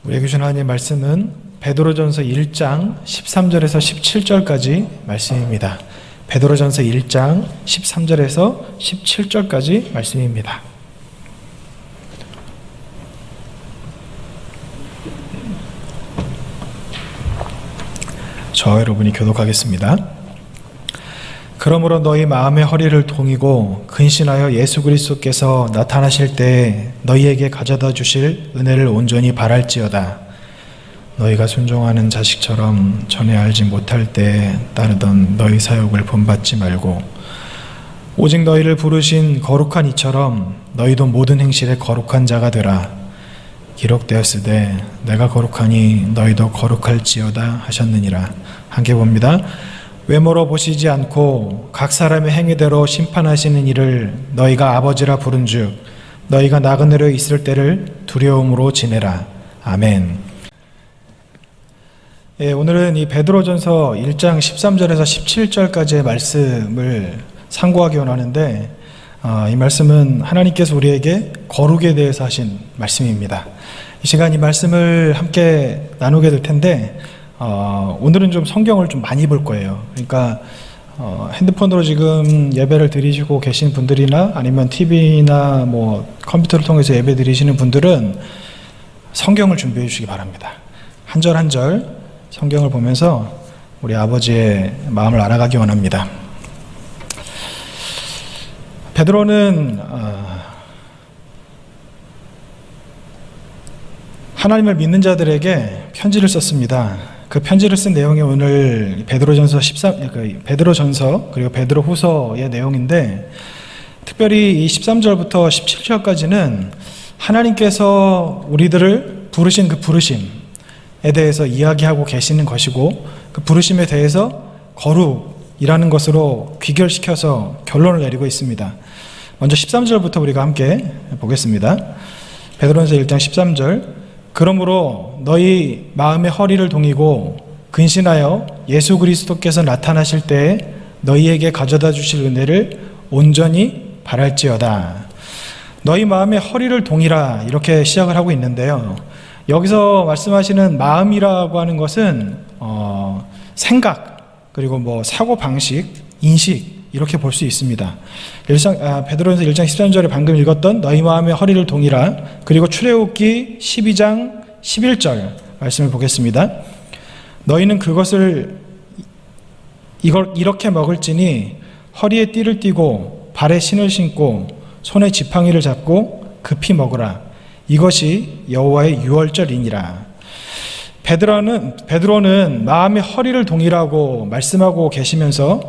우리에게 주신 하나님의 말씀은 베드로전서 1장 13절에서 17절까지 말씀입니다. 베드로전서 1장 13절에서 17절까지 말씀입니다. 저 여러분이 교독하겠습니다. 그러므로 너희 마음의 허리를 동이고 근신하여 예수 그리스도께서 나타나실 때에 너희에게 가져다 주실 은혜를 온전히 바랄지어다. 너희가 순종하는 자식처럼 전에 알지 못할 때에 따르던 너희 사역을 본받지 말고 오직 너희를 부르신 거룩한 이처럼 너희도 모든 행실에 거룩한 자가 되라. 기록되었으되 내가 거룩하니 너희도 거룩할지어다 하셨느니라. 함께 봅니다. 외모로 보시지 않고 각 사람의 행위대로 심판하시는 이를 너희가 아버지라 부른즉 너희가 나그네로 있을 때를 두려움으로 지내라. 아멘. 오늘은 이 베드로전서 1장 13절에서 17절까지의 말씀을 상고하기 원하는데 이 말씀은 하나님께서 우리에게 거룩에 대해서 하신 말씀입니다. 이 시간 이 말씀을 함께 나누게 될 텐데 오늘은 좀 성경을 좀 많이 볼 거예요. 그러니까 핸드폰으로 지금 예배를 드리시고 계신 분들이나 아니면 TV나 뭐 컴퓨터를 통해서 예배 드리시는 분들은 성경을 준비해 주시기 바랍니다. 한 절 한 절 성경을 보면서 우리 아버지의 마음을 알아가기 원합니다. 베드로는 하나님을 믿는 자들에게 편지를 썼습니다. 그 편지를 쓴 내용이 오늘 베드로전서 그리고 베드로후서의 내용인데 특별히 이 13절부터 17절까지는 하나님께서 우리들을 부르신 그 부르심에 대해서 이야기하고 계시는 것이고 그 부르심에 대해서 거룩이라는 것으로 귀결시켜서 결론을 내리고 있습니다. 먼저 13절부터 우리가 함께 보겠습니다. 베드로전서 1장 13절 그러므로 너희 마음의 허리를 동이고 근신하여 예수 그리스도께서 나타나실 때에 너희에게 가져다 주실 은혜를 온전히 바랄지어다. 너희 마음의 허리를 동이라 이렇게 시작을 하고 있는데요. 여기서 말씀하시는 마음이라고 하는 것은 생각 그리고 뭐 사고방식, 인식 이렇게 볼 수 있습니다. 베드로전서 1장 13절에 방금 읽었던 너희 마음의 허리를 동이라 그리고 출애굽기 12장 11절 말씀을 보겠습니다. 너희는 그것을 이렇게 먹을지니 허리에 띠를 띠고 발에 신을 신고 손에 지팡이를 잡고 급히 먹으라. 이것이 여호와의 유월절이니라. 베드로는 마음의 허리를 동이라고 말씀하고 계시면서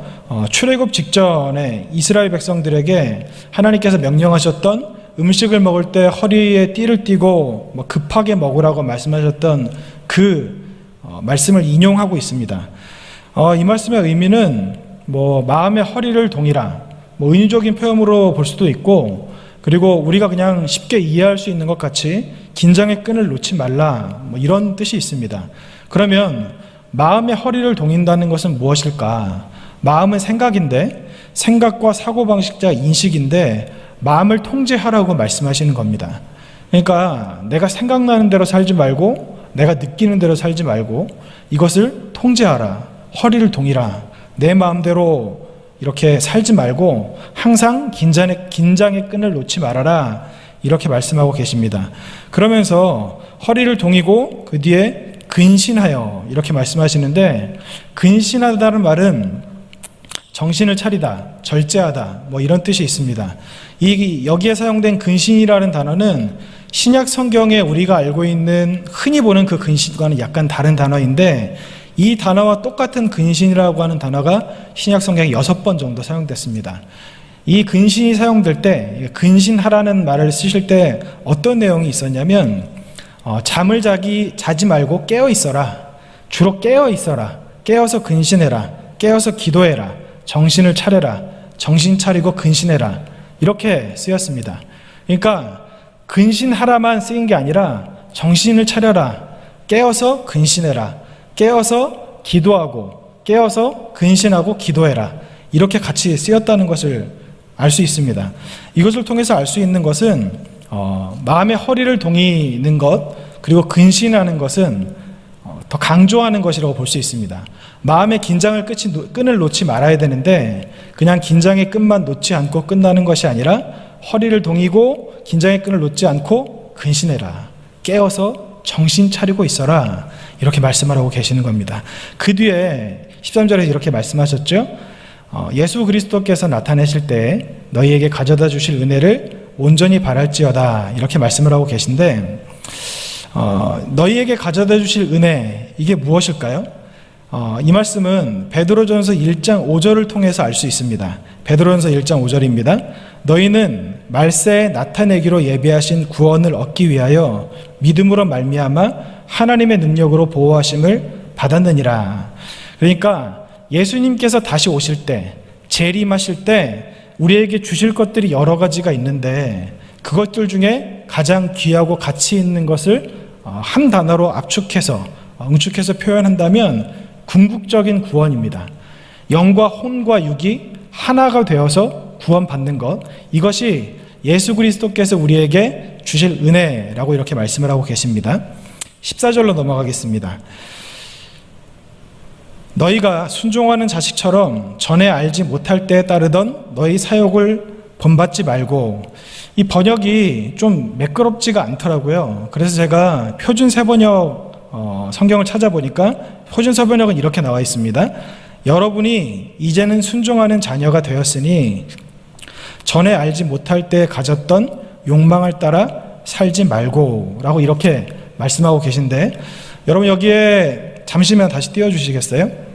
출애굽 직전에 이스라엘 백성들에게 하나님께서 명령하셨던 음식을 먹을 때 허리에 띠를 띠고 급하게 먹으라고 말씀하셨던 그 말씀을 인용하고 있습니다. 이 말씀의 의미는 마음의 허리를 동이라 은유적인 표현으로 볼 수도 있고 그리고 우리가 그냥 쉽게 이해할 수 있는 것 같이 긴장의 끈을 놓지 말라 이런 뜻이 있습니다. 그러면 마음의 허리를 동인다는 것은 무엇일까? 마음은 생각인데 생각과 사고방식과 인식인데 마음을 통제하라고 말씀하시는 겁니다. 그러니까 내가 생각나는 대로 살지 말고 내가 느끼는 대로 살지 말고 이것을 통제하라. 허리를 동이라. 내 마음대로 이렇게 살지 말고 항상 긴장의 끈을 놓지 말아라. 이렇게 말씀하고 계십니다. 그러면서 허리를 동이고 그 뒤에 근신하여 이렇게 말씀하시는데 근신하다는 말은 정신을 차리다, 절제하다 이런 뜻이 있습니다. 여기에 사용된 근신이라는 단어는 신약 성경에 우리가 알고 있는 흔히 보는 그 근신과는 약간 다른 단어인데 이 단어와 똑같은 근신이라고 하는 단어가 신약 성경에 6번 정도 사용됐습니다. 이 근신이 사용될 때 근신하라는 말을 쓰실 때 어떤 내용이 있었냐면 잠을 자지 말고 깨어 있어라. 주로 깨어 있어라. 깨어서 근신해라. 깨어서 기도해라. 정신을 차려라. 정신 차리고 근신해라. 이렇게 쓰였습니다. 그러니까 근신하라만 쓰인 게 아니라 정신을 차려라. 깨어서 근신해라. 깨어서 기도하고 깨어서 근신하고 기도해라. 이렇게 같이 쓰였다는 것을 알 수 있습니다. 이것을 통해서 알 수 있는 것은 마음의 허리를 동이는 것 그리고 근신하는 것은 더 강조하는 것이라고 볼 수 있습니다. 마음의 긴장을 끈을 놓지 말아야 되는데 그냥 긴장의 끈만 놓지 않고 끝나는 것이 아니라 허리를 동이고 긴장의 끈을 놓지 않고 근신해라. 깨어서 정신 차리고 있어라. 이렇게 말씀을 하고 계시는 겁니다. 그 뒤에 13절에 이렇게 말씀하셨죠. 예수 그리스도께서 나타내실 때 너희에게 가져다 주실 은혜를 온전히 바랄지어다. 이렇게 말씀을 하고 계신데 너희에게 가져다 주실 은혜, 이게 무엇일까요? 이 말씀은 베드로전서 1장 5절을 통해서 알 수 있습니다. 베드로전서 1장 5절입니다. 너희는 말세에 나타내기로 예비하신 구원을 얻기 위하여 믿음으로 말미암아 하나님의 능력으로 보호하심을 받았느니라. 그러니까 예수님께서 다시 오실 때, 재림하실 때 우리에게 주실 것들이 여러 가지가 있는데 그것들 중에 가장 귀하고 가치 있는 것을 한 단어로 응축해서 표현한다면 궁극적인 구원입니다. 영과 혼과 육이 하나가 되어서 구원받는 것, 이것이 예수 그리스도께서 우리에게 주실 은혜라고 이렇게 말씀을 하고 계십니다. 14절로 넘어가겠습니다. 너희가 순종하는 자식처럼 전에 알지 못할 때에 따르던 너희 사욕을 본받지 말고, 이 번역이 좀 매끄럽지가 않더라고요. 그래서 제가 표준 세번역 성경을 찾아보니까 표준 세번역은 이렇게 나와 있습니다. 여러분이 이제는 순종하는 자녀가 되었으니 전에 알지 못할 때 가졌던 욕망을 따라 살지 말고 라고 이렇게 말씀하고 계신데, 여러분 여기에 잠시만 다시 띄워주시겠어요?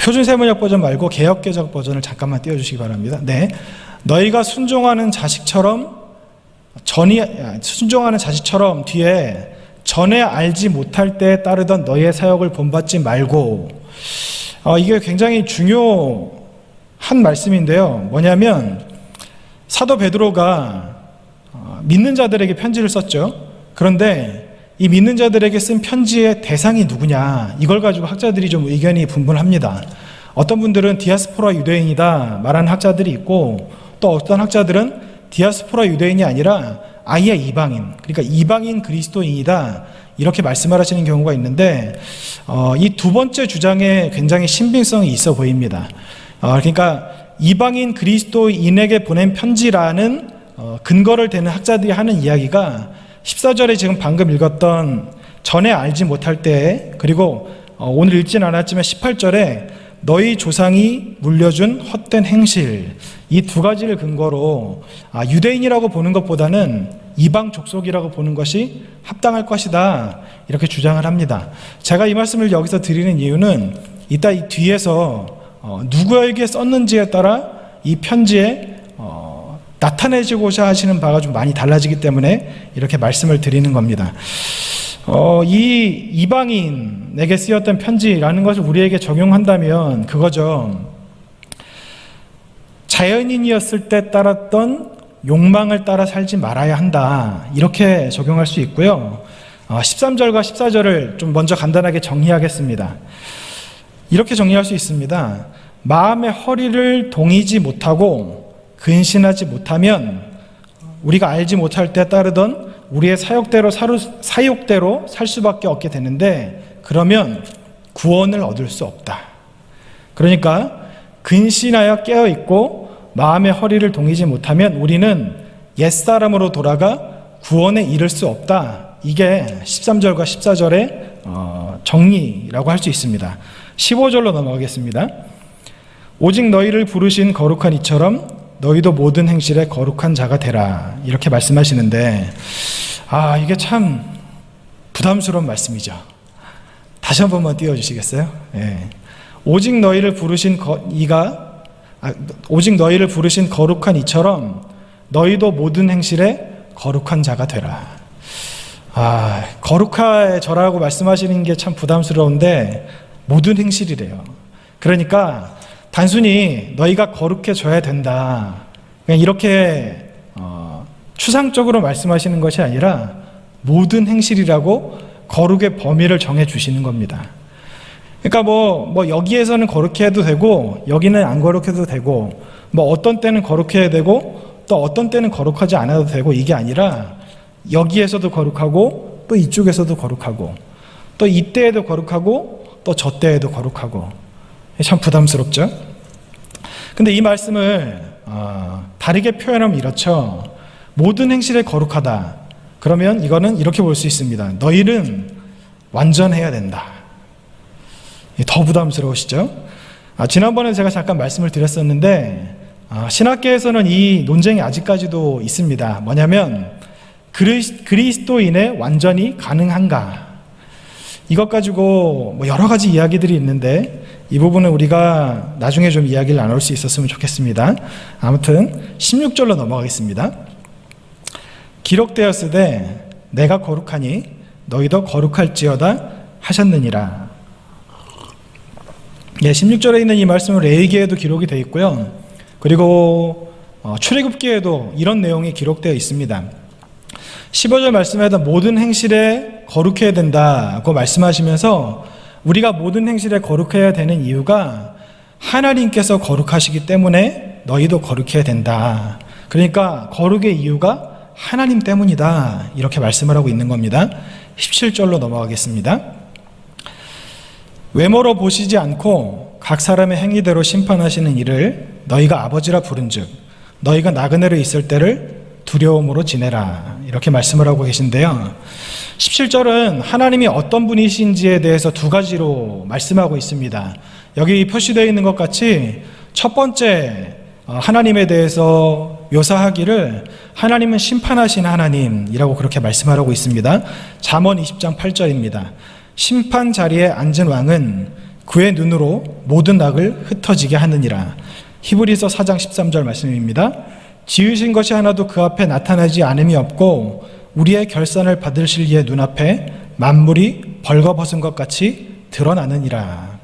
표준 세번역 버전 말고 개역개정 버전을 잠깐만 띄워주시기 바랍니다. 네, 너희가 순종하는 자식처럼 뒤에 전에 알지 못할 때에 따르던 너희의 사역을 본받지 말고, 이게 굉장히 중요한 말씀인데요. 뭐냐면 사도 베드로가 믿는 자들에게 편지를 썼죠. 그런데 이 믿는 자들에게 쓴 편지의 대상이 누구냐, 이걸 가지고 학자들이 좀 의견이 분분합니다. 어떤 분들은 디아스포라 유대인이다 말하는 학자들이 있고, 또 어떤 학자들은 디아스포라 유대인이 아니라 아예 이방인, 그러니까 이방인 그리스도인이다 이렇게 말씀을 하시는 경우가 있는데, 이 두 번째 주장에 굉장히 신빙성이 있어 보입니다. 그러니까 이방인 그리스도인에게 보낸 편지라는 근거를 대는 학자들이 하는 이야기가 14절에 지금 방금 읽었던 전에 알지 못할 때, 그리고 오늘 읽진 않았지만 18절에 너희 조상이 물려준 헛된 행실, 이 두 가지를 근거로 유대인이라고 보는 것보다는 이방 족속이라고 보는 것이 합당할 것이다 이렇게 주장을 합니다. 제가 이 말씀을 여기서 드리는 이유는 이따 이 뒤에서 누구에게 썼는지에 따라 이 편지에 나타내시고자 하시는 바가 좀 많이 달라지기 때문에 이렇게 말씀을 드리는 겁니다. 이 이방인에게 쓰였던 편지라는 것을 우리에게 적용한다면 그거죠. 자연인이었을 때 따랐던 욕망을 따라 살지 말아야 한다, 이렇게 적용할 수 있고요. 13절과 14절을 좀 먼저 간단하게 정리하겠습니다. 이렇게 정리할 수 있습니다. 마음의 허리를 동이지 못하고 근신하지 못하면 우리가 알지 못할 때 따르던 우리의 사욕대로 살 수밖에 없게 되는데, 그러면 구원을 얻을 수 없다. 그러니까 근신하여 깨어있고 마음의 허리를 동이지 못하면 우리는 옛사람으로 돌아가 구원에 이를 수 없다. 이게 13절과 14절의 정리라고 할 수 있습니다. 15절로 넘어가겠습니다. 오직 너희를 부르신 거룩한 이처럼 너희도 모든 행실에 거룩한 자가 되라, 이렇게 말씀하시는데, 이게 참 부담스러운 말씀이죠. 다시 한 번만 띄워주시겠어요? 예. 오직 너희를 부르신 거룩한 이처럼 너희도 모든 행실에 거룩한 자가 되라. 거룩할 저라고 말씀하시는 게 참 부담스러운데 모든 행실이래요. 그러니까 단순히 너희가 거룩해져야 된다, 그냥 이렇게 추상적으로 말씀하시는 것이 아니라 모든 행실이라고 거룩의 범위를 정해 주시는 겁니다. 그러니까 뭐 여기에서는 거룩해도 되고 여기는 안 거룩해도 되고, 뭐 어떤 때는 거룩해야 되고 또 어떤 때는 거룩하지 않아도 되고, 이게 아니라 여기에서도 거룩하고 또 이쪽에서도 거룩하고 또 이때에도 거룩하고 또 저때에도 거룩하고 참 부담스럽죠. 근데 이 말씀을 다르게 표현하면 이렇죠. 모든 행실에 거룩하다. 그러면 이거는 이렇게 볼 수 있습니다. 너희는 완전해야 된다. 더 부담스러우시죠? 지난번에 제가 잠깐 말씀을 드렸었는데 신학계에서는 이 논쟁이 아직까지도 있습니다. 뭐냐면 그리스도인의 완전히 가능한가? 이것 가지고 여러 가지 이야기들이 있는데 이 부분은 우리가 나중에 좀 이야기를 나눌 수 있었으면 좋겠습니다. 아무튼 16절로 넘어가겠습니다. 기록되었으되 내가 거룩하니 너희도 거룩할지어다 하셨느니라. 16절에 있는 이 말씀은 레위기에도 기록이 되어 있고요. 그리고 출애굽기에도 이런 내용이 기록되어 있습니다. 15절 말씀에도 모든 행실에 거룩해야 된다고 말씀하시면서 우리가 모든 행실에 거룩해야 되는 이유가 하나님께서 거룩하시기 때문에 너희도 거룩해야 된다. 그러니까 거룩의 이유가 하나님 때문이다. 이렇게 말씀을 하고 있는 겁니다. 17절로 넘어가겠습니다. 외모로 보시지 않고 각 사람의 행위대로 심판하시는 이를 너희가 아버지라 부른즉 너희가 나그네로 있을 때를 두려움으로 지내라. 이렇게 말씀을 하고 계신데요. 17절은 하나님이 어떤 분이신지에 대해서 두 가지로 말씀하고 있습니다. 여기 표시되어 있는 것 같이 첫 번째 하나님에 대해서 묘사하기를 하나님은 심판하신 하나님이라고 그렇게 말씀하고 있습니다. 잠언 20장 8절입니다. 심판 자리에 앉은 왕은 그의 눈으로 모든 악을 흩어지게 하느니라. 히브리서 4장 13절 말씀입니다. 지으신 것이 하나도 그 앞에 나타나지 않음이 없고 우리의 결산을 받으실 이의 눈앞에 만물이 벌거벗은 것 같이 드러나느니라.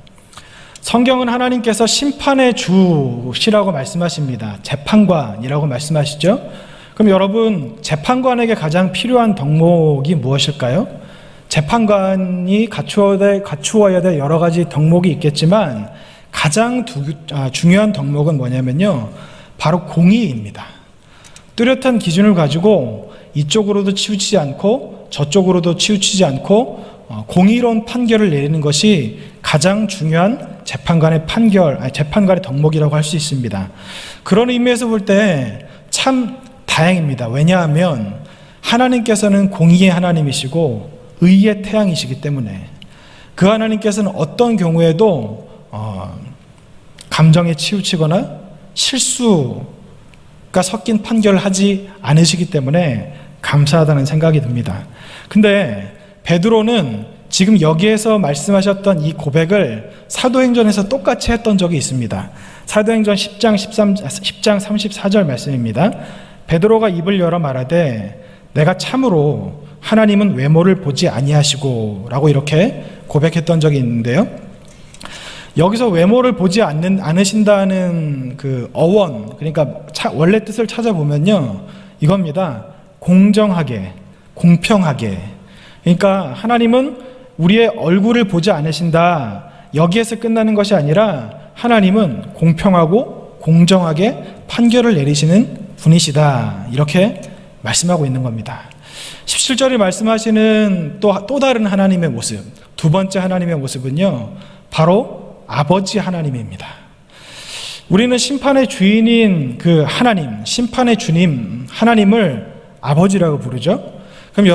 성경은 하나님께서 심판의 주시라고 말씀하십니다. 재판관이라고 말씀하시죠. 그럼 여러분, 재판관에게 가장 필요한 덕목이 무엇일까요? 재판관이 갖추어야 될 여러 가지 덕목이 있겠지만 가장 중요한 덕목은 뭐냐면요, 바로 공의입니다. 뚜렷한 기준을 가지고 이쪽으로도 치우치지 않고 저쪽으로도 치우치지 않고 공의로운 판결을 내리는 것이 가장 중요한 재판관의 재판관의 덕목이라고 할 수 있습니다. 그런 의미에서 볼 때 참 다행입니다. 왜냐하면 하나님께서는 공의의 하나님이시고 의의 태양이시기 때문에 그 하나님께서는 어떤 경우에도 감정에 치우치거나 실수가 섞인 판결을 하지 않으시기 때문에 감사하다는 생각이 듭니다. 근데 베드로는 지금 여기에서 말씀하셨던 이 고백을 사도행전에서 똑같이 했던 적이 있습니다. 사도행전 10장 34절 말씀입니다. 베드로가 입을 열어 말하되 내가 참으로 하나님은 외모를 보지 아니하시고 라고 이렇게 고백했던 적이 있는데요. 여기서 외모를 보지 않으신다는 그 어원, 그러니까 원래 뜻을 찾아보면요, 이겁니다. 공정하게, 공평하게. 그러니까 하나님은 우리의 얼굴을 보지 않으신다. 여기에서 끝나는 것이 아니라 하나님은 공평하고 공정하게 판결을 내리시는 분이시다. 이렇게 말씀하고 있는 겁니다. 17절에 말씀하시는 또 다른 하나님의 모습, 두 번째 하나님의 모습은요, 바로 아버지 하나님입니다. 우리는 심판의 주인인 그 하나님, 심판의 주님 하나님을 아버지라고 부르죠. 그럼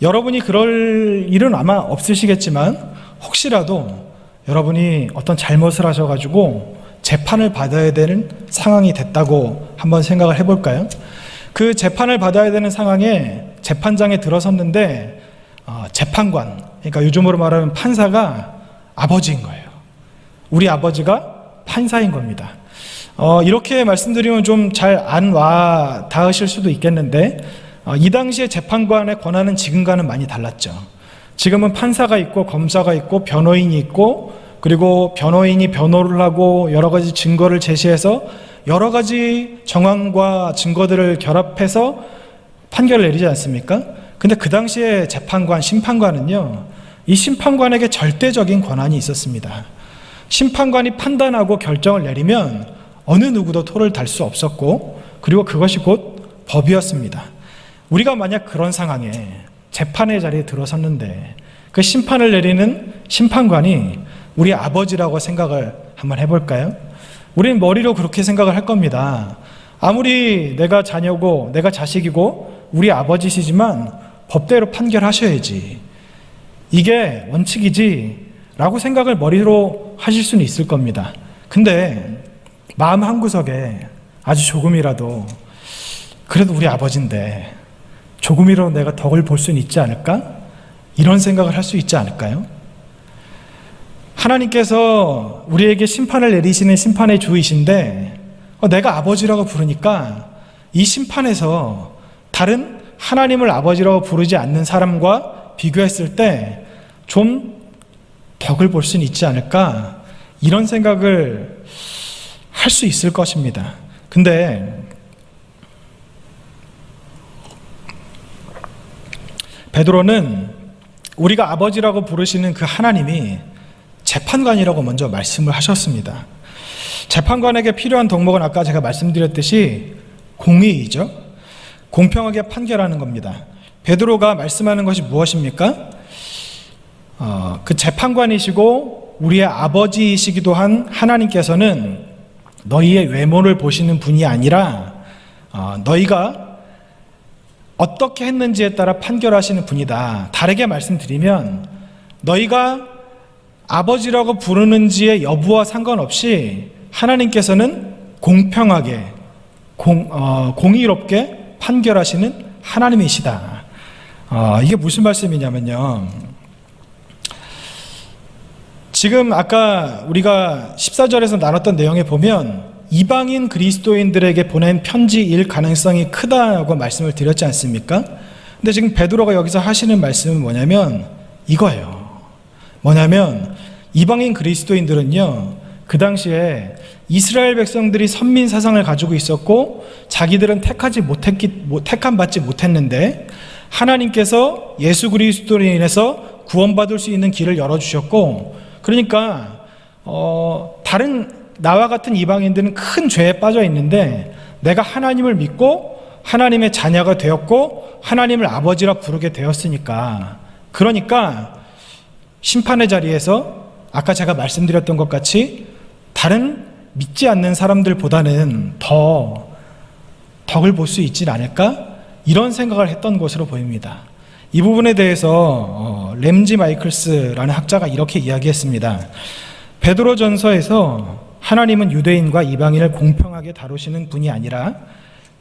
여러분이 그럴 일은 아마 없으시겠지만 혹시라도 여러분이 어떤 잘못을 하셔가지고 재판을 받아야 되는 상황이 됐다고 한번 생각을 해볼까요? 그 재판을 받아야 되는 상황에 재판장에 들어섰는데 재판관, 그러니까 요즘으로 말하면 판사가 아버지인 거예요. 우리 아버지가 판사인 겁니다. 이렇게 말씀드리면 좀 잘 안 와 닿으실 수도 있겠는데 이 당시에 재판관의 권한은 지금과는 많이 달랐죠. 지금은 판사가 있고 검사가 있고 변호인이 있고, 그리고 변호인이 변호를 하고 여러 가지 증거를 제시해서 여러 가지 정황과 증거들을 결합해서 판결을 내리지 않습니까? 근데 그 당시에 재판관, 심판관은요, 이 심판관에게 절대적인 권한이 있었습니다. 심판관이 판단하고 결정을 내리면 어느 누구도 토를 달 수 없었고, 그리고 그것이 곧 법이었습니다. 우리가 만약 그런 상황에 재판의 자리에 들어섰는데 그 심판을 내리는 심판관이 우리 아버지라고 생각을 한번 해볼까요? 우리는 머리로 그렇게 생각을 할 겁니다. 아무리 내가 자녀고 내가 자식이고 우리 아버지시지만 법대로 판결하셔야지, 이게 원칙이지 라고 생각을 머리로 하실 수는 있을 겁니다. 근데 마음 한구석에 아주 조금이라도 그래도 우리 아버지인데 조금이라도 내가 덕을 볼 수는 있지 않을까? 이런 생각을 할 수 있지 않을까요? 하나님께서 우리에게 심판을 내리시는 심판의 주이신데 내가 아버지라고 부르니까 이 심판에서 다른 하나님을 아버지라고 부르지 않는 사람과 비교했을 때 좀 덕을 볼 수는 있지 않을까? 이런 생각을 할 수 있을 것입니다. 근데 베드로는 우리가 아버지라고 부르시는 그 하나님이 재판관이라고 먼저 말씀을 하셨습니다. 재판관에게 필요한 덕목은 아까 제가 말씀드렸듯이 공의이죠. 공평하게 판결하는 겁니다. 베드로가 말씀하는 것이 무엇입니까? 그 재판관이시고 우리의 아버지이시기도 한 하나님께서는 너희의 외모를 보시는 분이 아니라 너희가 어떻게 했는지에 따라 판결하시는 분이다. 다르게 말씀드리면 너희가 아버지라고 부르는지의 여부와 상관없이 하나님께서는 공평하게 공의롭게 판결하시는 하나님이시다. 이게 무슨 말씀이냐면요, 지금 아까 우리가 14절에서 나눴던 내용에 보면 이방인 그리스도인들에게 보낸 편지일 가능성이 크다고 말씀을 드렸지 않습니까? 근데 지금 베드로가 여기서 하시는 말씀은 뭐냐면 이거예요. 뭐냐면 이방인 그리스도인들은요, 그 당시에 이스라엘 백성들이 선민 사상을 가지고 있었고 자기들은 택함 받지 못했는데 하나님께서 예수 그리스도로 인해서 구원받을 수 있는 길을 열어주셨고, 그러니까 다른 나와 같은 이방인들은 큰 죄에 빠져 있는데 내가 하나님을 믿고 하나님의 자녀가 되었고 하나님을 아버지라 부르게 되었으니까, 그러니까 심판의 자리에서 아까 제가 말씀드렸던 것 같이 다른 믿지 않는 사람들보다는 더 덕을 볼 수 있지 않을까? 이런 생각을 했던 것으로 보입니다. 이 부분에 대해서 램지 마이클스라는 학자가 이렇게 이야기했습니다. 베드로전서에서 하나님은 유대인과 이방인을 공평하게 다루시는 분이 아니라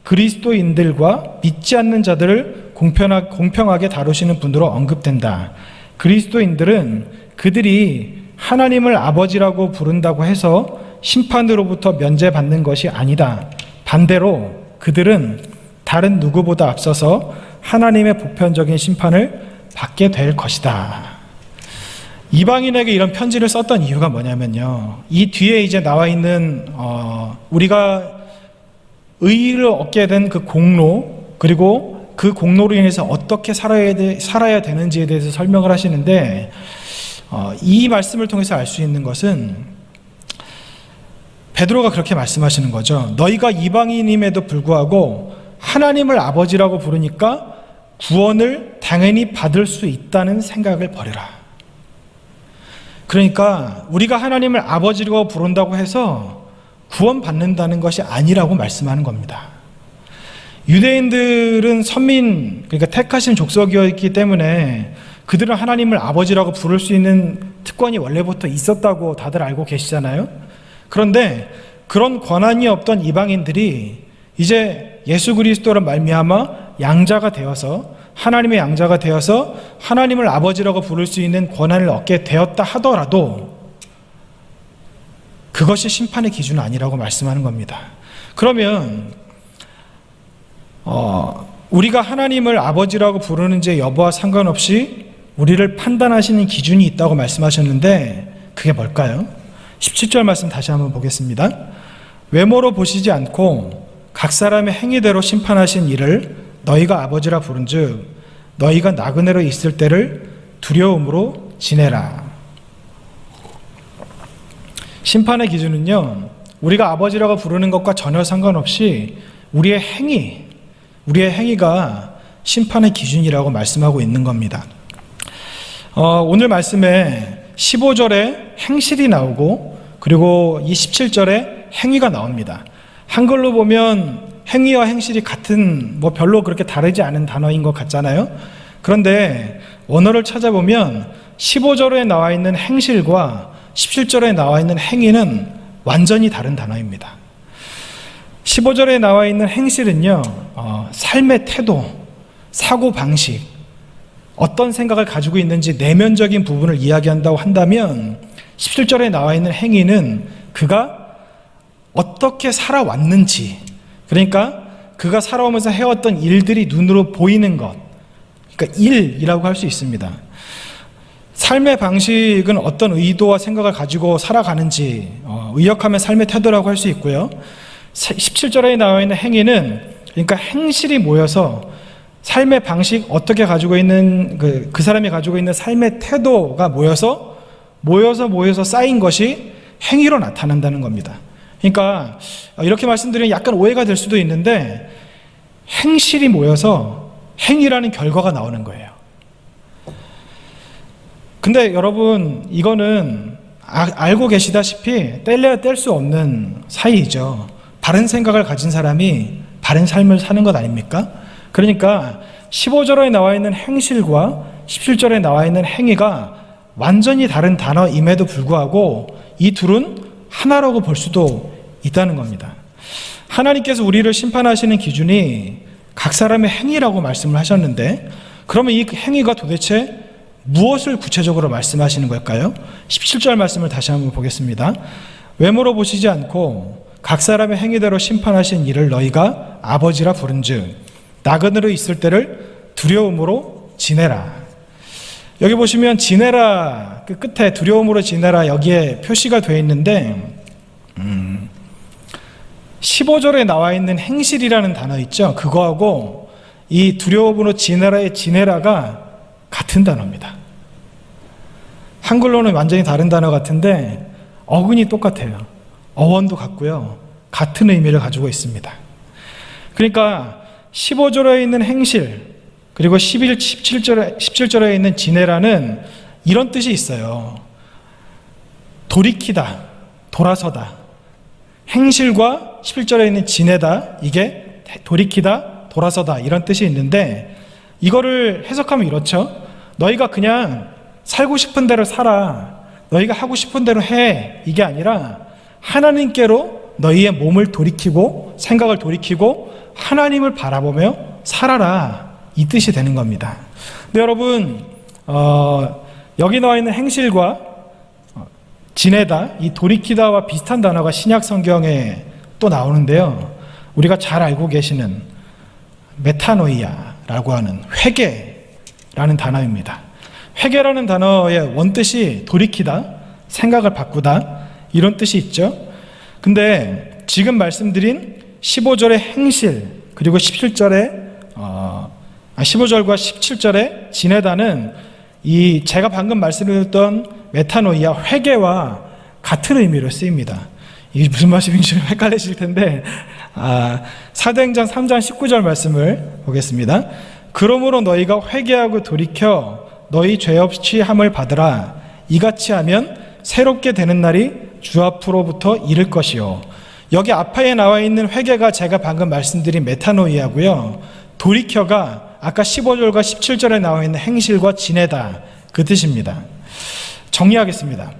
그리스도인들과 믿지 않는 자들을 공평하게 다루시는 분으로 언급된다. 그리스도인들은 그들이 하나님을 아버지라고 부른다고 해서 심판으로부터 면제받는 것이 아니다. 반대로 그들은 다른 누구보다 앞서서 하나님의 보편적인 심판을 받게 될 것이다. 이방인에게 이런 편지를 썼던 이유가 뭐냐면요, 이 뒤에 이제 나와 있는 우리가 의의를 얻게 된 그 공로, 그리고 그 공로로 인해서 어떻게 살아야 되는지에 대해서 설명을 하시는데, 이 말씀을 통해서 알 수 있는 것은 베드로가 그렇게 말씀하시는 거죠. 너희가 이방인임에도 불구하고 하나님을 아버지라고 부르니까 구원을 당연히 받을 수 있다는 생각을 버려라. 그러니까 우리가 하나님을 아버지라고 부른다고 해서 구원받는다는 것이 아니라고 말씀하는 겁니다. 유대인들은 선민, 그러니까 택하신 족속이었기 때문에 그들은 하나님을 아버지라고 부를 수 있는 특권이 원래부터 있었다고 다들 알고 계시잖아요. 그런데 그런 권한이 없던 이방인들이 이제 예수 그리스도로 말미암아 양자가 되어서, 하나님의 양자가 되어서 하나님을 아버지라고 부를 수 있는 권한을 얻게 되었다 하더라도 그것이 심판의 기준은 아니라고 말씀하는 겁니다. 그러면 우리가 하나님을 아버지라고 부르는지 여부와 상관없이 우리를 판단하시는 기준이 있다고 말씀하셨는데 그게 뭘까요? 17절 말씀 다시 한번 보겠습니다. 외모로 보시지 않고 각 사람의 행위대로 심판하신 이를 너희가 아버지라 부른즉 너희가 나그네로 있을 때를 두려움으로 지내라. 심판의 기준은요, 우리가 아버지라고 부르는 것과 전혀 상관없이 우리의 행위가 심판의 기준이라고 말씀하고 있는 겁니다. 오늘 말씀에 15절에 행실이 나오고 그리고 이 17절에 행위가 나옵니다. 한글로 보면 행위와 행실이 같은 별로 그렇게 다르지 않은 단어인 것 같잖아요. 그런데 원어를 찾아보면 15절에 나와 있는 행실과 17절에 나와 있는 행위는 완전히 다른 단어입니다. 15절에 나와 있는 행실은요, 삶의 태도, 사고방식, 어떤 생각을 가지고 있는지 내면적인 부분을 이야기한다고 한다면 17절에 나와 있는 행위는 그가 어떻게 살아왔는지, 그러니까 그가 살아오면서 해왔던 일들이 눈으로 보이는 것, 그러니까 일이라고 할 수 있습니다. 삶의 방식은 어떤 의도와 생각을 가지고 살아가는지 의역하면 삶의 태도라고 할 수 있고요. 17절에 나와 있는 행위는 그러니까 행실이 모여서 삶의 방식, 어떻게 가지고 있는 그 사람이 가지고 있는 삶의 태도가 모여서 쌓인 것이 행위로 나타난다는 겁니다. 그러니까 이렇게 말씀드리면 약간 오해가 될 수도 있는데 행실이 모여서 행위라는 결과가 나오는 거예요. 근데 여러분, 이거는 알고 계시다시피 뗄래야 뗄 수 없는 사이이죠. 바른 생각을 가진 사람이 바른 삶을 사는 것 아닙니까? 그러니까 15절에 나와 있는 행실과 17절에 나와 있는 행위가 완전히 다른 단어임에도 불구하고 이 둘은 하나라고 볼 수도 있다는 겁니다. 하나님께서 우리를 심판하시는 기준이 각 사람의 행위라고 말씀을 하셨는데, 그러면 이 행위가 도대체 무엇을 구체적으로 말씀하시는 걸까요? 17절 말씀을 다시 한번 보겠습니다. 외모로 보시지 않고 각 사람의 행위대로 심판하신 이를 너희가 아버지라 부른즉 나그네로 있을 때를 두려움으로 지내라. 여기 보시면 지내라, 그 끝에 두려움으로 지내라, 여기에 표시가 되어 있는데 15절에 나와 있는 행실이라는 단어 있죠. 그거하고 이 두려움으로 지내라의 지내라가 같은 단어입니다. 한글로는 완전히 다른 단어 같은데 어근이 똑같아요. 어원도 같고요. 같은 의미를 가지고 있습니다. 그러니까 15절에 있는 행실, 그리고 17절에 있는 지내라는 이런 뜻이 있어요. 돌이키다, 돌아서다. 행실과 17절에 있는 지내다, 이게 돌이키다, 돌아서다, 이런 뜻이 있는데 이거를 해석하면 이렇죠. 너희가 그냥 살고 싶은 대로 살아, 너희가 하고 싶은 대로 해, 이게 아니라 하나님께로 너희의 몸을 돌이키고 생각을 돌이키고 하나님을 바라보며 살아라, 이 뜻이 되는 겁니다. 근데 여러분, 여기 나와 있는 행실과 지내다, 이 돌이키다와 비슷한 단어가 신약 성경에 또 나오는데요. 우리가 잘 알고 계시는 메타노이아라고 하는 회개라는 단어입니다. 회개라는 단어의 원뜻이 돌이키다, 생각을 바꾸다, 이런 뜻이 있죠. 근데 지금 말씀드린 15절의 행실, 그리고 15절과 17절의 지내다는 이 제가 방금 말씀드렸던 메타노이아, 회개와 같은 의미로 쓰입니다. 이게 무슨 말씀인지 좀 헷갈리실 텐데, 사도행전 3장 19절 말씀을 보겠습니다. 그러므로 너희가 회개하고 돌이켜 너희 죄 없이 함을 받으라. 이같이 하면 새롭게 되는 날이 주 앞으로부터 이를 것이요. 여기 앞에 나와 있는 회개가 제가 방금 말씀드린 메타노이아고요. 돌이켜가 아까 15절과 17절에 나와 있는 행실과 지내다, 그 뜻입니다. 정리하겠습니다.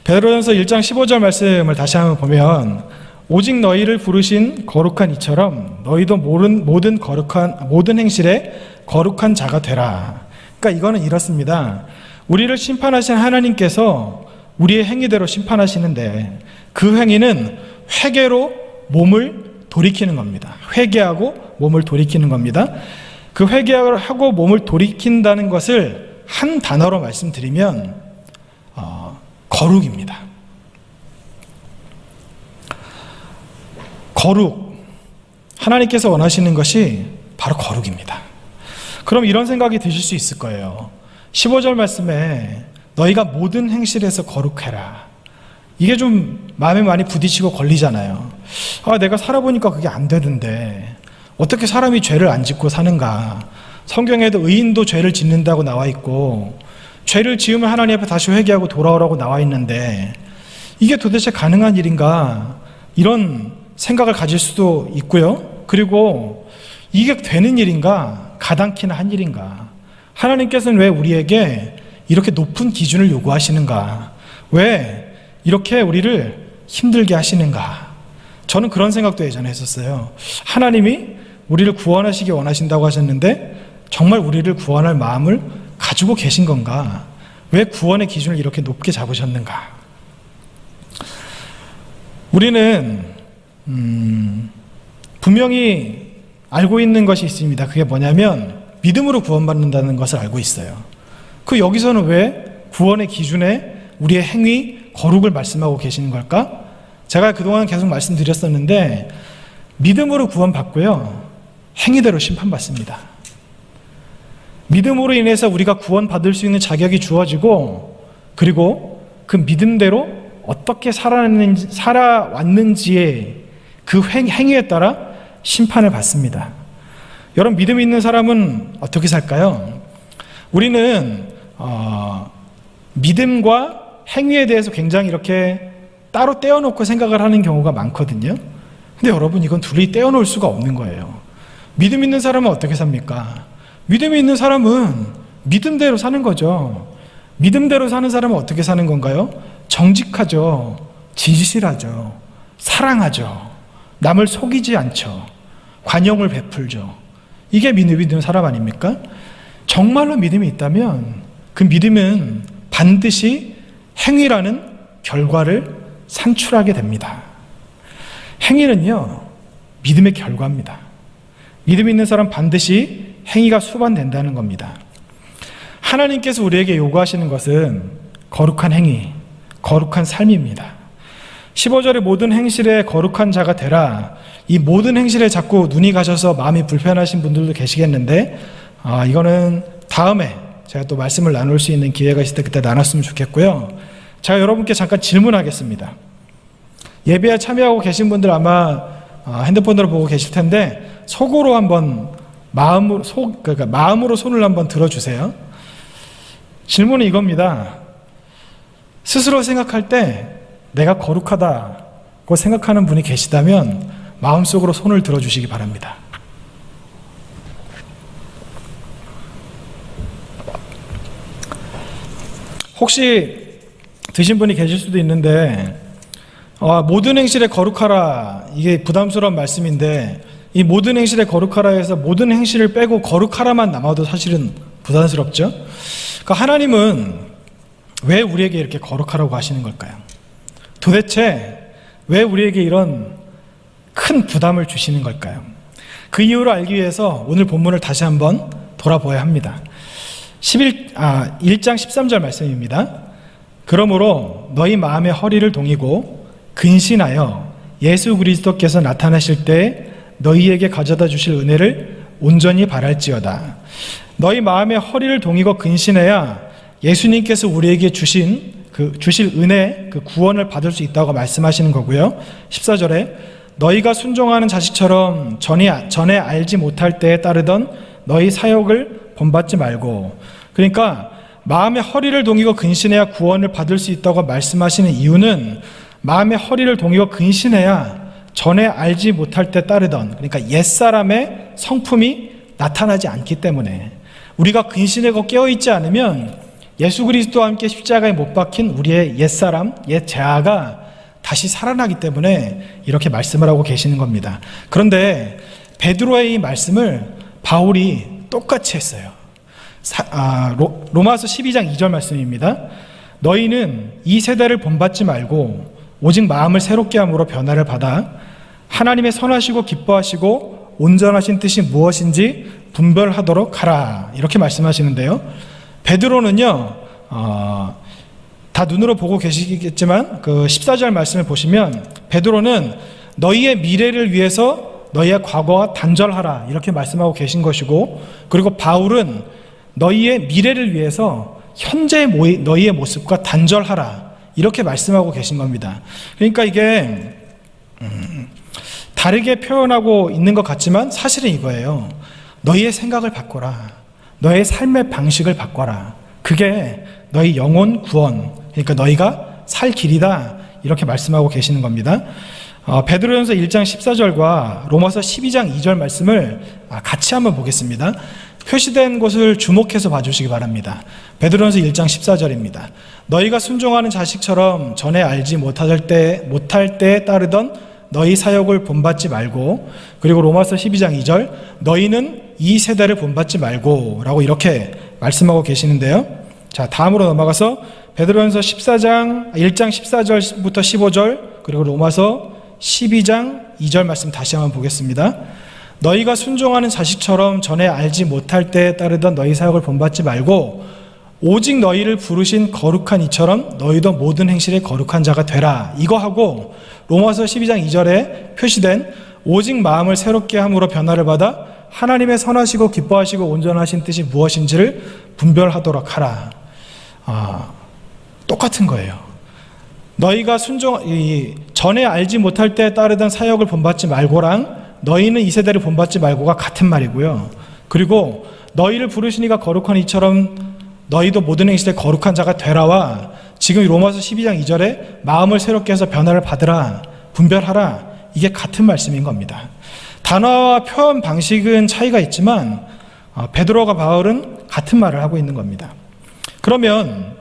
베드로전서 1장 15절 말씀을 다시 한번 보면 오직 너희를 부르신 거룩한 이처럼 너희도 모든 행실에 거룩한 자가 되라. 그러니까 이거는 이렇습니다. 우리를 심판하신 하나님께서 우리의 행위대로 심판하시는데 그 행위는 회개로 몸을 돌이키는 겁니다. 회개하고 몸을 돌이키는 겁니다. 그 회개하고 몸을 돌이킨다는 것을 한 단어로 말씀드리면 거룩입니다. 거룩, 하나님께서 원하시는 것이 바로 거룩입니다. 그럼 이런 생각이 드실 수 있을 거예요. 15절 말씀에 너희가 모든 행실에서 거룩해라. 이게 좀 마음에 많이 부딪히고 걸리잖아요. 내가 살아보니까 그게 안 되던데, 어떻게 사람이 죄를 안 짓고 사는가? 성경에도 의인도 죄를 짓는다고 나와 있고 죄를 지으면 하나님 앞에 다시 회개하고 돌아오라고 나와 있는데 이게 도대체 가능한 일인가? 이런 생각을 가질 수도 있고요. 그리고 이게 되는 일인가? 가당키나 한 일인가? 하나님께서는 왜 우리에게 이렇게 높은 기준을 요구하시는가? 왜 이렇게 우리를 힘들게 하시는가? 저는 그런 생각도 예전에 했었어요. 하나님이 우리를 구원하시기 원하신다고 하셨는데 정말 우리를 구원할 마음을 가지고 계신 건가? 왜 구원의 기준을 이렇게 높게 잡으셨는가? 우리는 분명히 알고 있는 것이 있습니다. 그게 뭐냐면 믿음으로 구원받는다는 것을 알고 있어요. 그 여기서는 왜 구원의 기준에 우리의 행위, 거룩을 말씀하고 계시는 걸까? 제가 그동안 계속 말씀드렸었는데 믿음으로 구원받고요, 행위대로 심판받습니다. 믿음으로 인해서 우리가 구원받을 수 있는 자격이 주어지고, 그리고 그 믿음대로 어떻게 살아왔는지의 그 행위에 따라 심판을 받습니다. 여러분, 믿음 있는 사람은 어떻게 살까요? 우리는 믿음과 행위에 대해서 굉장히 이렇게 따로 떼어놓고 생각을 하는 경우가 많거든요. 근데 여러분, 이건 둘이 떼어놓을 수가 없는 거예요. 믿음 있는 사람은 어떻게 삽니까? 믿음이 있는 사람은 믿음대로 사는 거죠. 믿음대로 사는 사람은 어떻게 사는 건가요? 정직하죠. 진실하죠. 사랑하죠. 남을 속이지 않죠. 관용을 베풀죠. 이게 믿음이 있는 사람 아닙니까? 정말로 믿음이 있다면 그 믿음은 반드시 행위라는 결과를 산출하게 됩니다. 행위는요, 믿음의 결과입니다. 믿음 있는 사람 반드시 행위가 수반된다는 겁니다. 하나님께서 우리에게 요구하시는 것은 거룩한 행위, 거룩한 삶입니다. 15절의 모든 행실에 거룩한 자가 되라. 이 모든 행실에 자꾸 눈이 가셔서 마음이 불편하신 분들도 계시겠는데 이거는 다음에 제가 또 말씀을 나눌 수 있는 기회가 있을 때 그때 나눴으면 좋겠고요. 제가 여러분께 잠깐 질문하겠습니다. 예배에 참여하고 계신 분들 아마 핸드폰으로 보고 계실 텐데 속으로 한번 마음으로 손을 한번 들어주세요. 질문은 이겁니다. 스스로 생각할 때 내가 거룩하다고 생각하는 분이 계시다면 마음속으로 손을 들어주시기 바랍니다. 혹시 드신 분이 계실 수도 있는데 모든 행실에 거룩하라, 이게 부담스러운 말씀인데 이 모든 행실에 거룩하라 해서 모든 행실을 빼고 거룩하라만 남아도 사실은 부담스럽죠. 그러니까 하나님은 왜 우리에게 이렇게 거룩하라고 하시는 걸까요? 도대체 왜 우리에게 이런 큰 부담을 주시는 걸까요? 그 이유를 알기 위해서 오늘 본문을 다시 한번 돌아보아야 합니다. 1장 13절 말씀입니다. 그러므로 너희 마음의 허리를 동이고 근신하여 예수 그리스도께서 나타나실 때 너희에게 가져다 주실 은혜를 온전히 바랄지어다. 너희 마음의 허리를 동이고 근신해야 예수님께서 우리에게 주실 은혜, 그 구원을 받을 수 있다고 말씀하시는 거고요. 14절에 너희가 순종하는 자식처럼 전에 알지 못할 때에 따르던 너희 사욕을 본받지 말고, 그러니까 마음의 허리를 동이고 근신해야 구원을 받을 수 있다고 말씀하시는 이유는 마음의 허리를 동이고 근신해야 전에 알지 못할 때 따르던, 그러니까 옛사람의 성품이 나타나지 않기 때문에, 우리가 근신하고 깨어있지 않으면 예수 그리스도와 함께 십자가에 못 박힌 우리의 옛사람, 옛 재아가 다시 살아나기 때문에 이렇게 말씀을 하고 계시는 겁니다. 그런데 베드로의 이 말씀을 바울이 똑같이 했어요. 로마서 12장 2절 말씀입니다. 너희는 이 세대를 본받지 말고 오직 마음을 새롭게 함으로 변화를 받아 하나님의 선하시고 기뻐하시고 온전하신 뜻이 무엇인지 분별하도록 하라, 이렇게 말씀하시는데요. 베드로는요, 다 눈으로 보고 계시겠지만 그 14절 말씀을 보시면 베드로는 너희의 미래를 위해서 너희의 과거와 단절하라, 이렇게 말씀하고 계신 것이고, 그리고 바울은 너희의 미래를 위해서 현재 너희의 모습과 단절하라, 이렇게 말씀하고 계신 겁니다. 그러니까 이게 다르게 표현하고 있는 것 같지만 사실은 이거예요. 너희의 생각을 바꿔라. 너의 삶의 방식을 바꿔라. 그게 너희 영혼 구원, 그러니까 너희가 살 길이다. 이렇게 말씀하고 계시는 겁니다. 베드로전서 1장 14절과 로마서 12장 2절 말씀을 같이 한번 보겠습니다. 표시된 곳을 주목해서 봐주시기 바랍니다. 베드로전서 1장 14절입니다. 너희가 순종하는 자식처럼 전에 알지 못할 때에 따르던 너희 사역을 본받지 말고, 그리고 로마서 12장 2절 너희는 이 세대를 본받지 말고 라고 이렇게 말씀하고 계시는데요. 자, 다음으로 넘어가서 베드로전서 1장 14절부터 15절, 그리고 로마서 12장 2절 말씀 다시 한번 보겠습니다. 너희가 순종하는 자식처럼 전에 알지 못할 때에 따르던 너희 사역을 본받지 말고 오직 너희를 부르신 거룩한 이처럼 너희도 모든 행실에 거룩한 자가 되라. 이거하고 로마서 12장 2절에 표시된 오직 마음을 새롭게 함으로 변화를 받아 하나님의 선하시고 기뻐하시고 온전하신 뜻이 무엇인지를 분별하도록 하라. 똑같은 거예요. 너희가 전에 알지 못할 때에 따르던 사역을 본받지 말고랑 너희는 이 세대를 본받지 말고가 같은 말이고요. 그리고 너희를 부르시니가 거룩한 이처럼 너희도 모든 행실에 거룩한 자가 되라와 지금 로마서 12장 2절에 마음을 새롭게 해서 변화를 받으라, 분별하라, 이게 같은 말씀인 겁니다. 단어와 표현 방식은 차이가 있지만 베드로가 바울은 같은 말을 하고 있는 겁니다. 그러면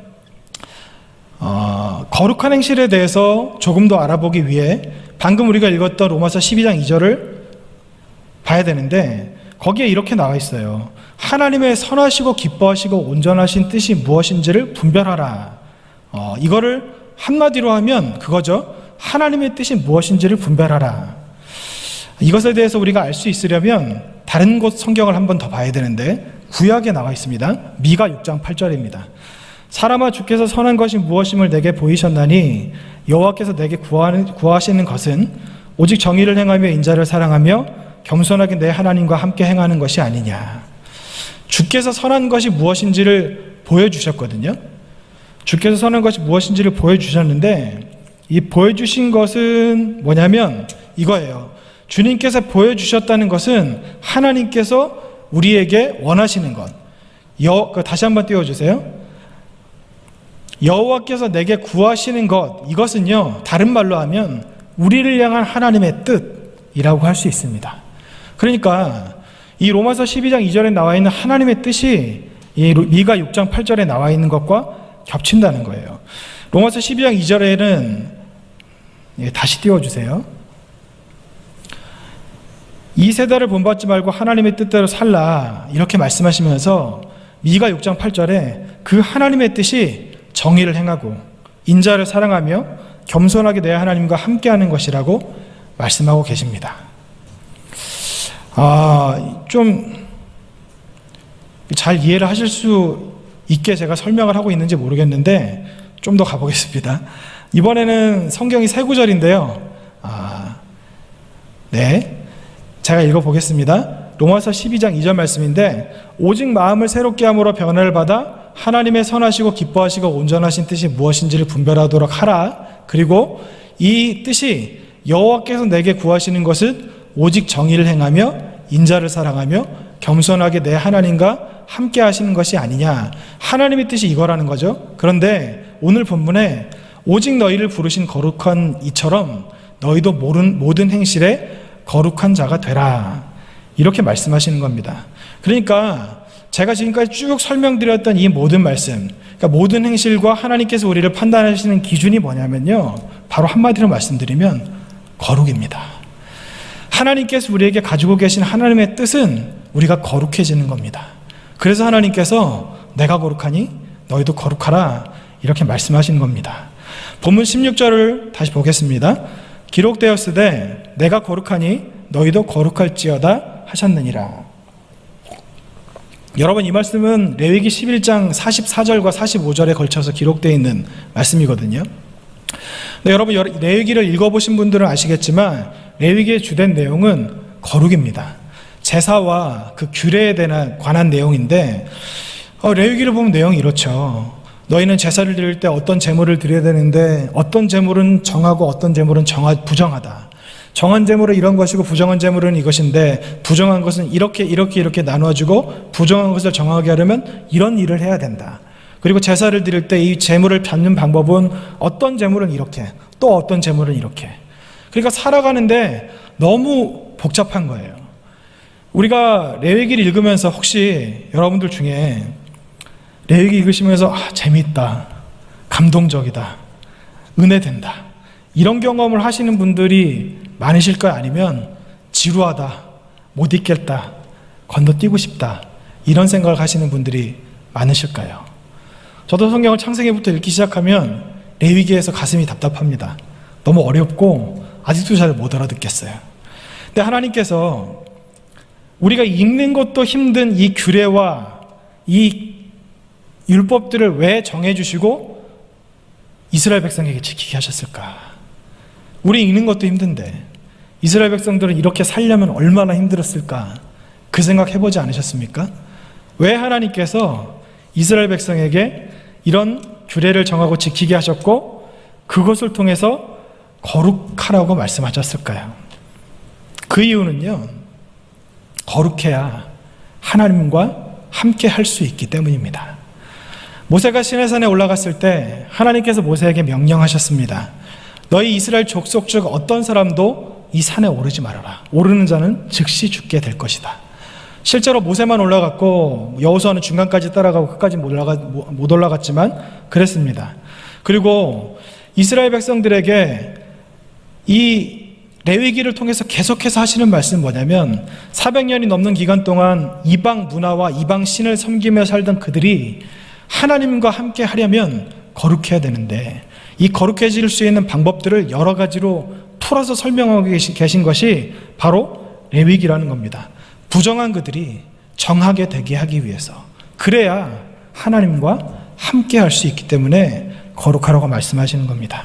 거룩한 행실에 대해서 조금 더 알아보기 위해 방금 우리가 읽었던 로마서 12장 2절을 봐야 되는데 거기에 이렇게 나와 있어요. 하나님의 선하시고 기뻐하시고 온전하신 뜻이 무엇인지를 분별하라. 이거를 한마디로 하면 그거죠. 하나님의 뜻이 무엇인지를 분별하라. 이것에 대해서 우리가 알 수 있으려면 다른 곳 성경을 한 번 더 봐야 되는데 구약에 나와 있습니다. 미가 6장 8절입니다. 사람아, 주께서 선한 것이 무엇임을 내게 보이셨나니 여호와께서 내게 구하시는 것은 오직 정의를 행하며 인자를 사랑하며 겸손하게 내 하나님과 함께 행하는 것이 아니냐. 주께서 선한 것이 무엇인지를 보여주셨거든요. 주께서 선한 것이 무엇인지를 보여주셨는데 이 보여주신 것은 뭐냐면 이거예요. 주님께서 보여주셨다는 것은 하나님께서 우리에게 원하시는 것. 다시 한번 띄워주세요. 여호와께서 내게 구하시는 것, 이것은요, 다른 말로 하면 우리를 향한 하나님의 뜻이라고 할 수 있습니다. 그러니까 이 로마서 12장 2절에 나와 있는 하나님의 뜻이 이 미가 6장 8절에 나와 있는 것과 겹친다는 거예요. 로마서 12장 2절에는 다시 띄워주세요. 이 세대를 본받지 말고 하나님의 뜻대로 살라, 이렇게 말씀하시면서 미가 6장 8절에 그 하나님의 뜻이 정의를 행하고 인자를 사랑하며 겸손하게 내 하나님과 함께하는 것이라고 말씀하고 계십니다. 좀 잘 이해를 하실 수 있게 제가 설명을 하고 있는지 모르겠는데 좀 더 가보겠습니다. 이번에는 성경이 세 구절인데요. 제가 읽어보겠습니다. 로마서 12장 2절 말씀인데 오직 마음을 새롭게 함으로 변화를 받아 하나님의 선하시고 기뻐하시고 온전하신 뜻이 무엇인지를 분별하도록 하라. 그리고 이 뜻이 여호와께서 내게 구하시는 것은 오직 정의를 행하며 인자를 사랑하며 겸손하게 내 하나님과 함께 하시는 것이 아니냐. 하나님의 뜻이 이거라는 거죠. 그런데 오늘 본문에 오직 너희를 부르신 거룩한 이처럼 너희도 모든 행실에 거룩한 자가 되라, 이렇게 말씀하시는 겁니다. 그러니까 제가 지금까지 쭉 설명드렸던 이 모든 말씀, 그러니까 모든 행실과 하나님께서 우리를 판단하시는 기준이 뭐냐면요, 바로 한마디로 말씀드리면 거룩입니다. 하나님께서 우리에게 가지고 계신 하나님의 뜻은 우리가 거룩해지는 겁니다. 그래서 하나님께서 내가 거룩하니 너희도 거룩하라, 이렇게 말씀하시는 겁니다. 본문 16절을 다시 보겠습니다. 기록되었으되 내가 거룩하니 너희도 거룩할지어다 하셨느니라. 여러분, 이 말씀은 레위기 11장 44절과 45절에 걸쳐서 기록되어 있는 말씀이거든요. 여러분, 레위기를 읽어보신 분들은 아시겠지만 레위기의 주된 내용은 거룩입니다. 제사와 그 규례에 관한 내용인데 레위기를 보면 내용이 이렇죠. 너희는 제사를 드릴 때 어떤 제물을 드려야 되는데 어떤 제물은 정하고 어떤 제물은 부정하다. 정한 제물은 이런 것이고 부정한 제물은 이것인데 부정한 것은 이렇게 나누어지고 부정한 것을 정하게 하려면 이런 일을 해야 된다. 그리고 제사를 드릴 때 이 제물을 받는 방법은 어떤 제물은 이렇게, 또 어떤 제물은 이렇게. 그러니까 살아가는데 너무 복잡한 거예요. 우리가 레위기를 읽으면서 혹시 여러분들 중에 레위기 읽으시면서 재미있다, 감동적이다, 은혜된다, 이런 경험을 하시는 분들이 많으실까요? 아니면 지루하다, 못 읽겠다, 건너뛰고 싶다, 이런 생각을 하시는 분들이 많으실까요? 저도 성경을 창세기부터 읽기 시작하면 레위기에서 가슴이 답답합니다. 너무 어렵고 아직도 잘 못 알아듣겠어요. 근데 하나님께서 우리가 읽는 것도 힘든 이 규례와 이 율법들을 왜 정해주시고 이스라엘 백성에게 지키게 하셨을까? 우리 읽는 것도 힘든데 이스라엘 백성들은 이렇게 살려면 얼마나 힘들었을까? 그 생각 해보지 않으셨습니까? 왜 하나님께서 이스라엘 백성에게 이런 규례를 정하고 지키게 하셨고 그것을 통해서 거룩하라고 말씀하셨을까요? 그 이유는요, 거룩해야 하나님과 함께 할 수 있기 때문입니다. 모세가 시내산에 올라갔을 때 하나님께서 모세에게 명령하셨습니다. 너희 이스라엘 족속 중 어떤 사람도 이 산에 오르지 말아라. 오르는 자는 즉시 죽게 될 것이다. 실제로 모세만 올라갔고 여호수아는 중간까지 따라가고 끝까지 못 올라갔지만 그랬습니다. 그리고 이스라엘 백성들에게 이 레위기를 통해서 계속해서 하시는 말씀은 뭐냐면 400년이 넘는 기간 동안 이방 문화와 이방 신을 섬기며 살던 그들이 하나님과 함께 하려면 거룩해야 되는데 이 거룩해질 수 있는 방법들을 여러 가지로 풀어서 설명하고 계신 것이 바로 레위기라는 겁니다. 부정한 그들이 정하게 되게 하기 위해서, 그래야 하나님과 함께 할 수 있기 때문에 거룩하라고 말씀하시는 겁니다.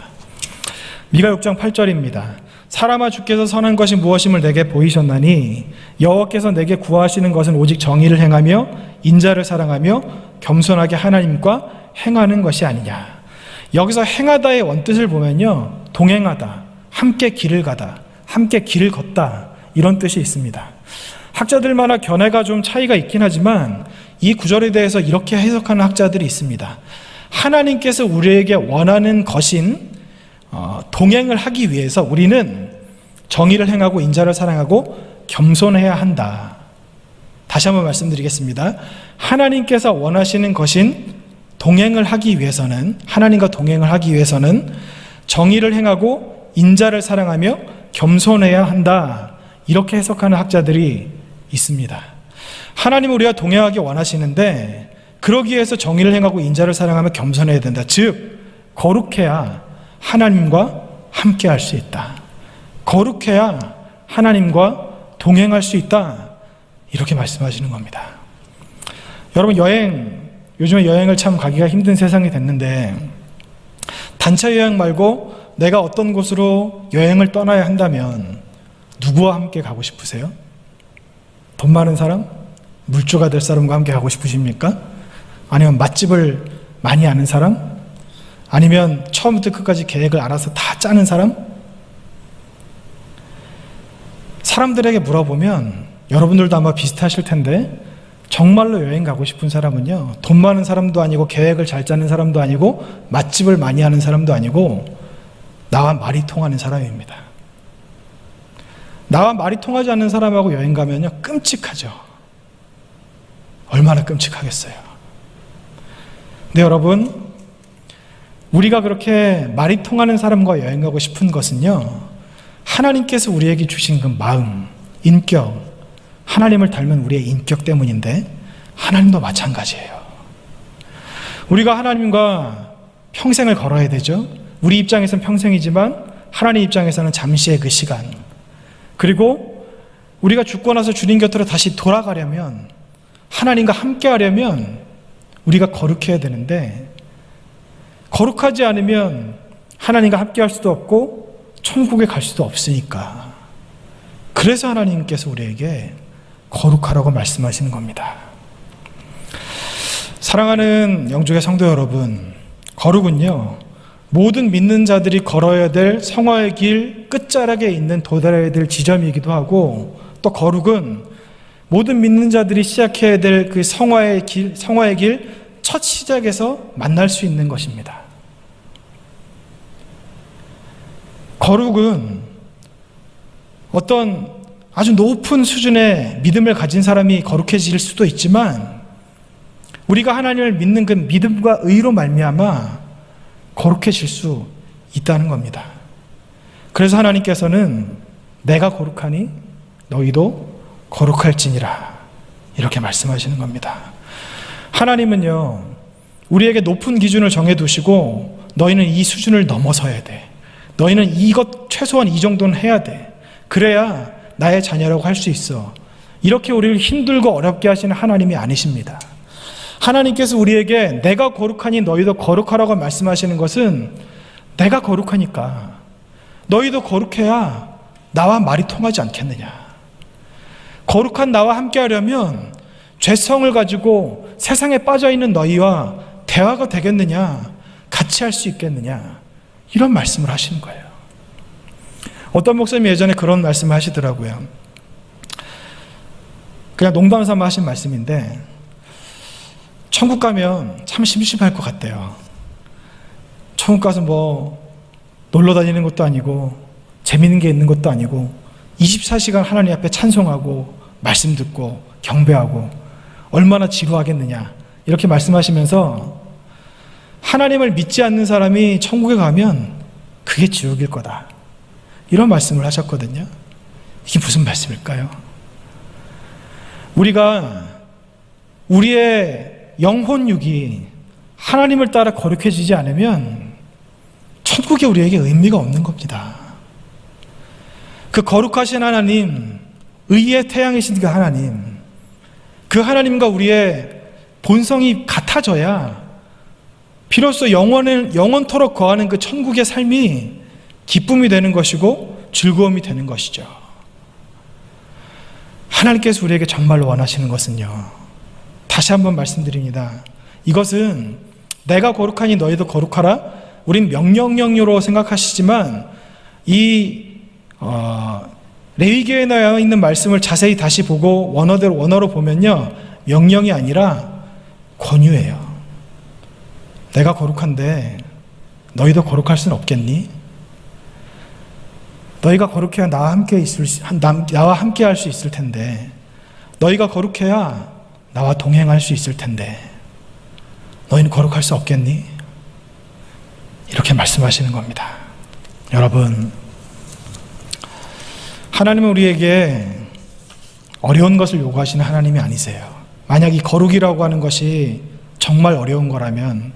미가 6장 8절입니다. 사람아, 주께서 선한 것이 무엇임을 내게 보이셨나니 여호와께서 내게 구하시는 것은 오직 정의를 행하며 인자를 사랑하며 겸손하게 하나님과 행하는 것이 아니냐. 여기서 행하다의 원뜻을 보면요, 동행하다, 함께 길을 가다, 함께 길을 걷다, 이런 뜻이 있습니다. 학자들마다 견해가 좀 차이가 있긴 하지만 이 구절에 대해서 이렇게 해석하는 학자들이 있습니다. 하나님께서 우리에게 원하는 것인 동행을 하기 위해서 우리는 정의를 행하고 인자를 사랑하고 겸손해야 한다. 다시 한번 말씀드리겠습니다. 하나님께서 원하시는 것인 동행을 하기 위해서는, 하나님과 동행을 하기 위해서는 정의를 행하고 인자를 사랑하며 겸손해야 한다. 이렇게 해석하는 학자들이 있습니다. 하나님은 우리가 동행하기 원하시는데 그러기 위해서 정의를 행하고 인자를 사랑하며 겸손해야 된다. 즉 거룩해야 하나님과 함께 할 수 있다. 거룩해야 하나님과 동행할 수 있다. 이렇게 말씀하시는 겁니다. 여러분, 요즘에 여행을 참 가기가 힘든 세상이 됐는데 단체 여행 말고 내가 어떤 곳으로 여행을 떠나야 한다면 누구와 함께 가고 싶으세요? 돈 많은 사람? 물주가 될 사람과 함께 가고 싶으십니까? 아니면 맛집을 많이 아는 사람? 아니면 처음부터 끝까지 계획을 알아서 다 짜는 사람? 사람들에게 물어보면 여러분들도 아마 비슷하실 텐데 정말로 여행 가고 싶은 사람은요, 돈 많은 사람도 아니고 계획을 잘 짜는 사람도 아니고 맛집을 많이 하는 사람도 아니고 나와 말이 통하는 사람입니다. 나와 말이 통하지 않는 사람하고 여행 가면요, 끔찍하죠. 얼마나 끔찍하겠어요. 근데 여러분, 우리가 그렇게 말이 통하는 사람과 여행 가고 싶은 것은요, 하나님께서 우리에게 주신 그 마음, 인격, 하나님을 닮은 우리의 인격 때문인데 하나님도 마찬가지예요. 우리가 하나님과 평생을 걸어야 되죠. 우리 입장에서는 평생이지만 하나님 입장에서는 잠시의 그 시간, 그리고 우리가 죽고 나서 주님 곁으로 다시 돌아가려면, 하나님과 함께 하려면 우리가 거룩해야 되는데 거룩하지 않으면 하나님과 함께 할 수도 없고 천국에 갈 수도 없으니까, 그래서 하나님께서 우리에게 거룩하라고 말씀하시는 겁니다. 사랑하는 영주의 성도 여러분, 거룩은요, 모든 믿는 자들이 걸어야 될 성화의 길 끝자락에 있는 도달해야 될 지점이기도 하고, 또 거룩은 모든 믿는 자들이 시작해야 될 그 성화의 길 첫 시작에서 만날 수 있는 것입니다. 거룩은 어떤 아주 높은 수준의 믿음을 가진 사람이 거룩해질 수도 있지만, 우리가 하나님을 믿는 그 믿음과 의로 말미암아 거룩해질 수 있다는 겁니다. 그래서 하나님께서는 내가 거룩하니 너희도 거룩할지니라 이렇게 말씀하시는 겁니다. 하나님은요, 우리에게 높은 기준을 정해두시고 너희는 이 수준을 넘어서야 돼, 너희는 이것 최소한 이 정도는 해야 돼, 그래야 나의 자녀라고 할 수 있어, 이렇게 우리를 힘들고 어렵게 하시는 하나님이 아니십니다. 하나님께서 우리에게 내가 거룩하니 너희도 거룩하라고 말씀하시는 것은 내가 거룩하니까 너희도 거룩해야 나와 말이 통하지 않겠느냐. 거룩한 나와 함께 하려면 죄성을 가지고 세상에 빠져있는 너희와 대화가 되겠느냐, 같이 할 수 있겠느냐, 이런 말씀을 하시는 거예요. 어떤 목사님이 예전에 그런 말씀을 하시더라고요. 그냥 농담 삼아 하신 말씀인데, 천국 가면 참 심심할 것 같대요. 천국 가서 뭐 놀러 다니는 것도 아니고 재밌는 게 있는 것도 아니고 24시간 하나님 앞에 찬송하고 말씀 듣고 경배하고 얼마나 지루하겠느냐, 이렇게 말씀하시면서 하나님을 믿지 않는 사람이 천국에 가면 그게 지옥일 거다, 이런 말씀을 하셨거든요. 이게 무슨 말씀일까요? 우리가 우리의 영혼육이 하나님을 따라 거룩해지지 않으면 천국이 우리에게 의미가 없는 겁니다. 그 거룩하신 하나님, 의의 태양이신 그 하나님, 그 하나님과 우리의 본성이 같아져야 비로소 영원토록 거하는 그 천국의 삶이 기쁨이 되는 것이고 즐거움이 되는 것이죠. 하나님께서 우리에게 정말로 원하시는 것은요, 다시 한번 말씀드립니다. 이것은 내가 거룩하니 너희도 거룩하라, 우린 명령형으로 생각하시지만 이 레위기에 나와 있는 말씀을 자세히 다시 보고 원어로 보면요, 명령이 아니라 권유예요. 내가 거룩한데 너희도 거룩할 수는 없겠니? 너희가 거룩해야 나와 함께 할 수 있을 텐데, 너희가 거룩해야 나와 동행할 수 있을 텐데 너희는 거룩할 수 없겠니? 이렇게 말씀하시는 겁니다. 여러분, 하나님은 우리에게 어려운 것을 요구하시는 하나님이 아니세요. 만약 이 거룩이라고 하는 것이 정말 어려운 거라면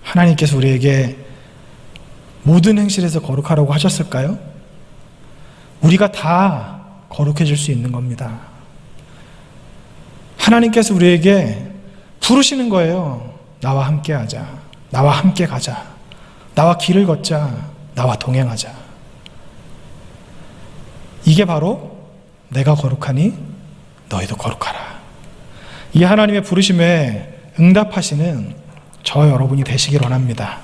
하나님께서 우리에게 모든 행실에서 거룩하라고 하셨을까요? 우리가 다 거룩해질 수 있는 겁니다. 하나님께서 우리에게 부르시는 거예요. 나와 함께 하자, 나와 함께 가자, 나와 길을 걷자, 나와 동행하자. 이게 바로 내가 거룩하니 너희도 거룩하라. 이 하나님의 부르심에 응답하시는 저 여러분이 되시길 원합니다.